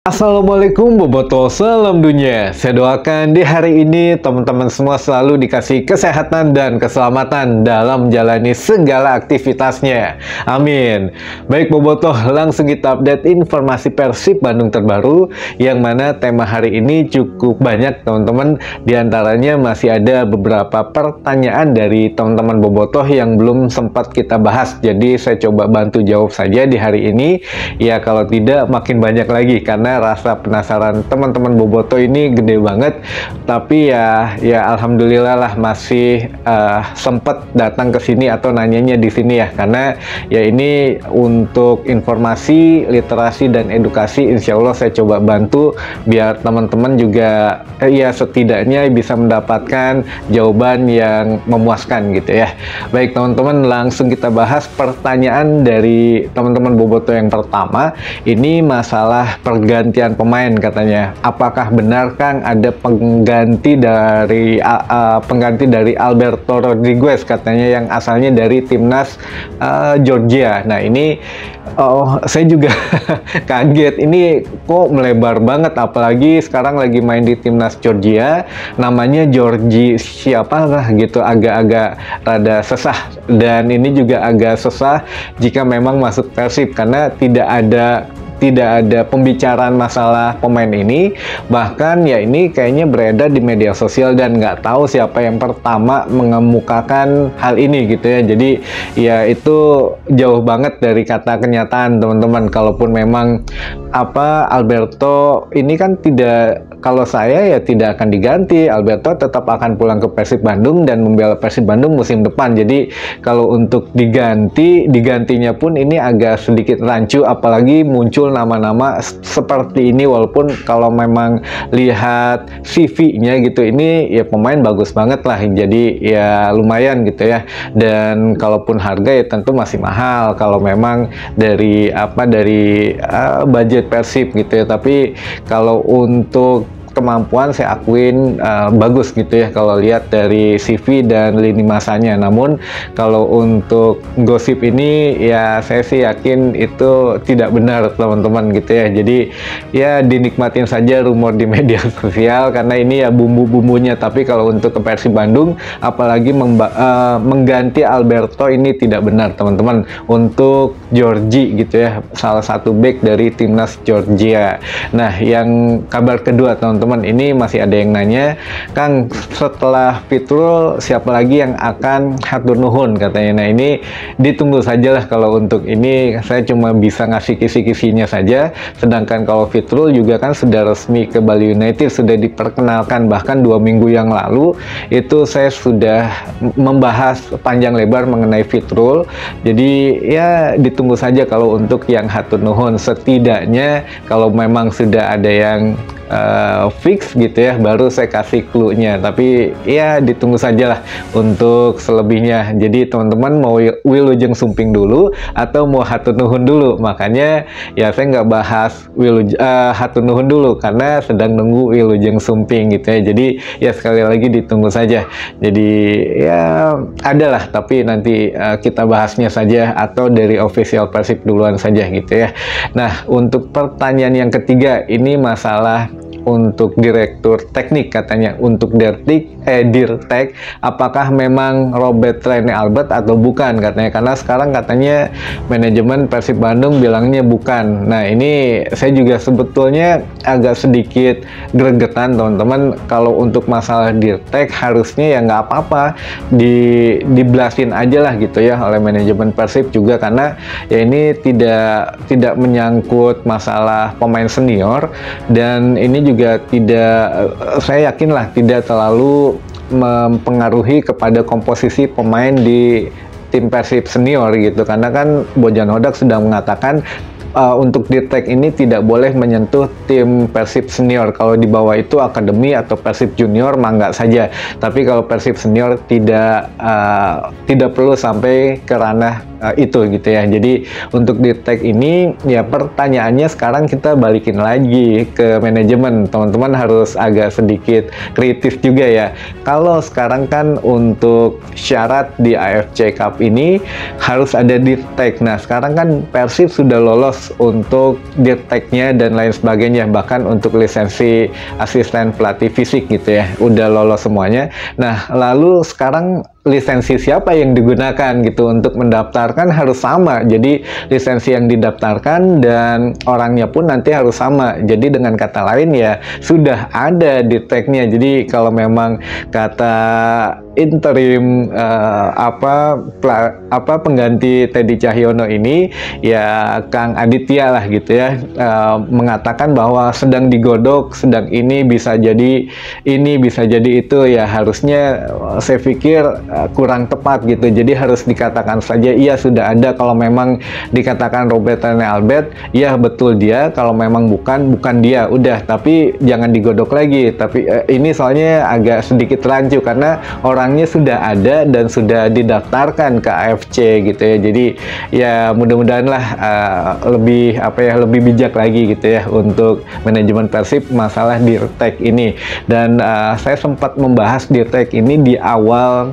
Assalamualaikum Boboto, salam dunia. Saya doakan di hari ini teman-teman semua selalu dikasih kesehatan dan keselamatan dalam menjalani segala aktivitasnya. Amin. Baik Boboto, langsung kita update informasi Persib Bandung terbaru, yang mana tema hari ini cukup banyak teman-teman. Di antaranya masih ada beberapa pertanyaan dari teman-teman Boboto yang belum sempat kita bahas. Jadi saya coba bantu jawab saja di hari ini. Ya kalau tidak makin banyak lagi, karena rasa penasaran teman-teman Boboto ini gede banget. Tapi ya alhamdulillah lah masih sempat datang ke sini atau nanyanya di sini ya, karena ya ini untuk informasi, literasi dan edukasi. Insya Allah saya coba bantu biar teman-teman juga ya setidaknya bisa mendapatkan jawaban yang memuaskan gitu ya. Baik teman-teman, langsung kita bahas pertanyaan dari teman-teman Boboto yang pertama. Ini masalah pergantian pemain katanya. Apakah benar Kang ada pengganti dari Alberto Rodriguez katanya yang asalnya dari timnas Georgia. Nah ini saya juga kaget, ini kok melebar banget, apalagi sekarang lagi main di timnas Georgia, namanya Georgie siapa lah gitu, agak-agak rada sesah. Dan ini juga agak sesah jika memang masuk Persib, karena tidak ada pembicaraan masalah pemain ini. Bahkan ya ini kayaknya beredar di media sosial dan nggak tahu siapa yang pertama mengemukakan hal ini gitu ya. Jadi ya itu jauh banget dari kata kenyataan teman-teman. Kalaupun memang Alberto ini kan tidak, kalau saya ya tidak akan diganti. Alberto tetap akan pulang ke Persib Bandung dan membela Persib Bandung musim depan. Jadi kalau untuk digantinya pun ini agak sedikit rancu, apalagi muncul nama-nama seperti ini. Walaupun kalau memang lihat CV-nya gitu, ini ya pemain bagus banget lah, jadi ya lumayan gitu ya. Dan kalaupun harga ya tentu masih mahal kalau memang dari budget Persib gitu ya. Tapi kalau untuk kemampuan saya akuin bagus gitu ya kalau lihat dari CV dan lini masanya. Namun kalau untuk gosip ini ya saya sih yakin itu tidak benar teman-teman gitu ya. Jadi ya dinikmatin saja rumor di media sosial, karena ini ya bumbu-bumbunya. Tapi kalau untuk ke Persib Bandung apalagi mengganti Alberto, ini tidak benar teman-teman. Untuk Georgie gitu ya, salah satu back dari timnas Georgia. Nah yang kabar kedua teman-teman, ini masih ada yang nanya, Kang setelah Fitrul siapa lagi yang akan hatur nuhun katanya. Nah ini ditunggu sajalah. Kalau untuk ini saya cuma bisa ngasih kisi-kisinya saja. Sedangkan kalau Fitrul juga kan sudah resmi ke Bali United, sudah diperkenalkan. Bahkan 2 minggu yang lalu itu saya sudah membahas panjang lebar mengenai Fitrul. Jadi ya ditunggu saja kalau untuk yang hatur nuhun. Setidaknya kalau memang sudah ada yang fix gitu ya, baru saya kasih clue-nya. Tapi ya ditunggu sajalah untuk selebihnya. Jadi teman-teman mau Wilujeng Sumping dulu atau mau hatur nuhun dulu? Makanya ya saya nggak bahas hatur nuhun dulu karena sedang nunggu Wilujeng Sumping gitu ya. Jadi ya sekali lagi ditunggu saja. Jadi ya adalah, tapi nanti kita bahasnya saja atau dari official Persib duluan saja gitu ya. Nah untuk pertanyaan yang ketiga, ini masalah untuk direktur teknik katanya. Untuk Dirtek, apakah memang Robert Rene Albert atau bukan katanya, karena sekarang katanya manajemen Persib Bandung bilangnya bukan. Nah ini saya juga sebetulnya agak sedikit gregetan teman-teman. Kalau untuk masalah Dirtek harusnya ya nggak apa-apa, diblasin aja lah gitu ya oleh manajemen Persib juga, karena ya ini tidak menyangkut masalah pemain senior. Dan ini juga saya yakin lah tidak terlalu mempengaruhi kepada komposisi pemain di tim Persib senior gitu, karena kan Bojan Hodak sudah mengatakan untuk Dirtek ini tidak boleh menyentuh tim Persib senior. Kalau di bawah itu akademi atau Persib junior mangga saja, tapi kalau Persib senior tidak perlu sampai ke ranah itu gitu ya. Jadi untuk di tag ini ya pertanyaannya sekarang kita balikin lagi ke manajemen. Teman-teman harus agak sedikit kritis juga ya. Kalau sekarang kan untuk syarat di AFC Cup ini harus ada di tag. Nah sekarang kan Persib sudah lolos untuk di tagnya dan lain sebagainya, bahkan untuk lisensi asisten pelatih fisik gitu ya udah lolos semuanya. Nah lalu sekarang lisensi siapa yang digunakan gitu untuk mendaftarkan harus sama. Jadi lisensi yang didaftarkan dan orangnya pun nanti harus sama. Jadi dengan kata lain ya sudah ada di tagnya. Jadi kalau memang kata interim pengganti Teddy Cahyono ini ya Kang Aditya lah gitu ya, mengatakan bahwa sedang digodok, sedang ini bisa jadi ini bisa jadi itu ya, harusnya saya pikir kurang tepat gitu. Jadi harus dikatakan saja iya sudah ada. Kalau memang dikatakan Robert Rene Albert ya betul dia, kalau memang bukan dia udah, tapi jangan digodok lagi. Tapi ini soalnya agak sedikit rancu karena orangnya sudah ada dan sudah didaftarkan ke AFC gitu ya. Jadi ya mudah-mudahan lah lebih bijak lagi gitu ya untuk manajemen Persib masalah di tag ini. Dan saya sempat membahas di tag ini di awal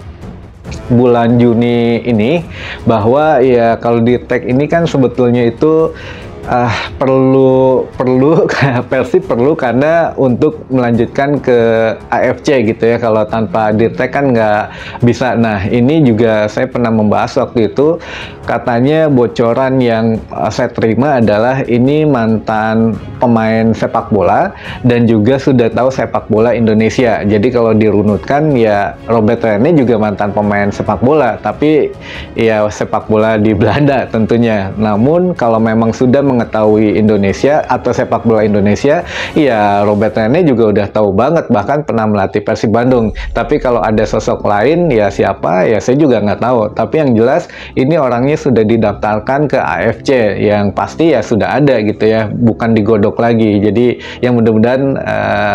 bulan Juni ini bahwa ya kalau di tag ini kan sebetulnya itu perlu Persib perlu karena untuk melanjutkan ke AFC gitu ya. Kalau tanpa di tag kan nggak bisa. Nah ini juga saya pernah membahas waktu itu, katanya bocoran yang saya terima adalah ini mantan pemain sepak bola dan juga sudah tahu sepak bola Indonesia. Jadi kalau dirunutkan ya Robert Rene juga mantan pemain sepak bola, tapi ya sepak bola di Belanda tentunya. Namun kalau memang sudah mengetahui Indonesia atau sepak bola Indonesia, ya Robert Rene juga udah tahu banget, bahkan pernah melatih Persib Bandung. Tapi kalau ada sosok lain ya siapa ya saya juga nggak tahu. Tapi yang jelas ini orangnya sudah didaftarkan ke AFC, yang pasti ya sudah ada gitu ya, bukan digodok lagi. Jadi yang mudah-mudahan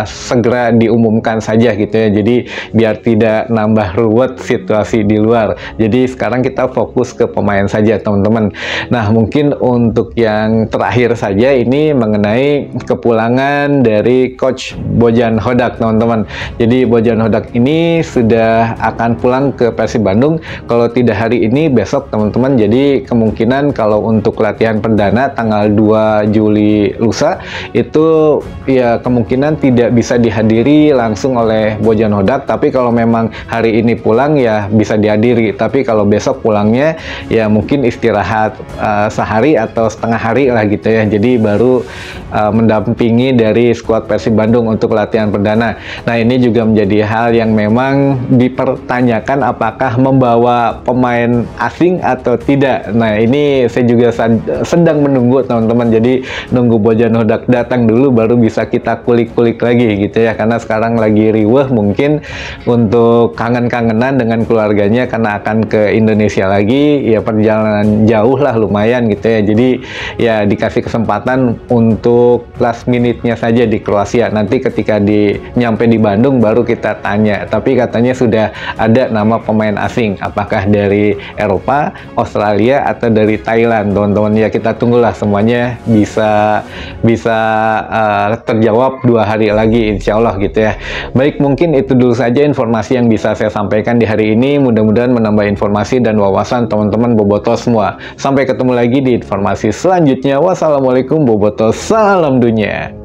segera diumumkan saja gitu ya. Jadi biar tidak nambah ruwet situasi di luar. Jadi sekarang kita fokus ke pemain saja teman-teman. Nah mungkin untuk yang terakhir saja ini mengenai kepulangan dari Coach Bojan Hodak teman-teman. Jadi Bojan Hodak ini sudah akan pulang ke Persib Bandung, kalau tidak hari ini besok teman-teman. Jadi kemungkinan kalau untuk latihan perdana tanggal 2 Juli lusa itu ya kemungkinan tidak bisa dihadiri langsung oleh Bojan Hodak. Tapi kalau memang hari ini pulang ya bisa dihadiri. Tapi kalau besok pulangnya ya mungkin istirahat sehari atau setengah hari lah gitu ya. Jadi baru mendampingi dari skuad Persib Bandung untuk latihan perdana. Nah ini juga menjadi hal yang memang dipertanyakan apakah membawa pemain asing atau tidak. Nah ini saya juga sedang menunggu teman-teman. Jadi nunggu Bojan Hodak datang dulu baru bisa kita kulik-kulik lagi gitu ya. Karena sekarang lagi riweh mungkin untuk kangen-kangenan dengan keluarganya karena akan ke Indonesia lagi. Ya perjalanan jauh lah lumayan gitu ya. Jadi ya dikasih kesempatan untuk last minute-nya saja di Kroasia. Nanti ketika nyampe di Bandung baru kita tanya. Tapi katanya sudah ada nama pemain asing. Apakah dari Eropa, Australia, atau dari Thailand teman-teman. Ya kita tunggulah semuanya bisa terjawab 2 hari lagi insya Allah gitu ya. Baik, mungkin itu dulu saja informasi yang bisa saya sampaikan di hari ini. Mudah-mudahan menambah informasi dan wawasan teman-teman Bobotoh semua. Sampai ketemu lagi di informasi selanjutnya. Wassalamualaikum Bobotoh, salam dunia.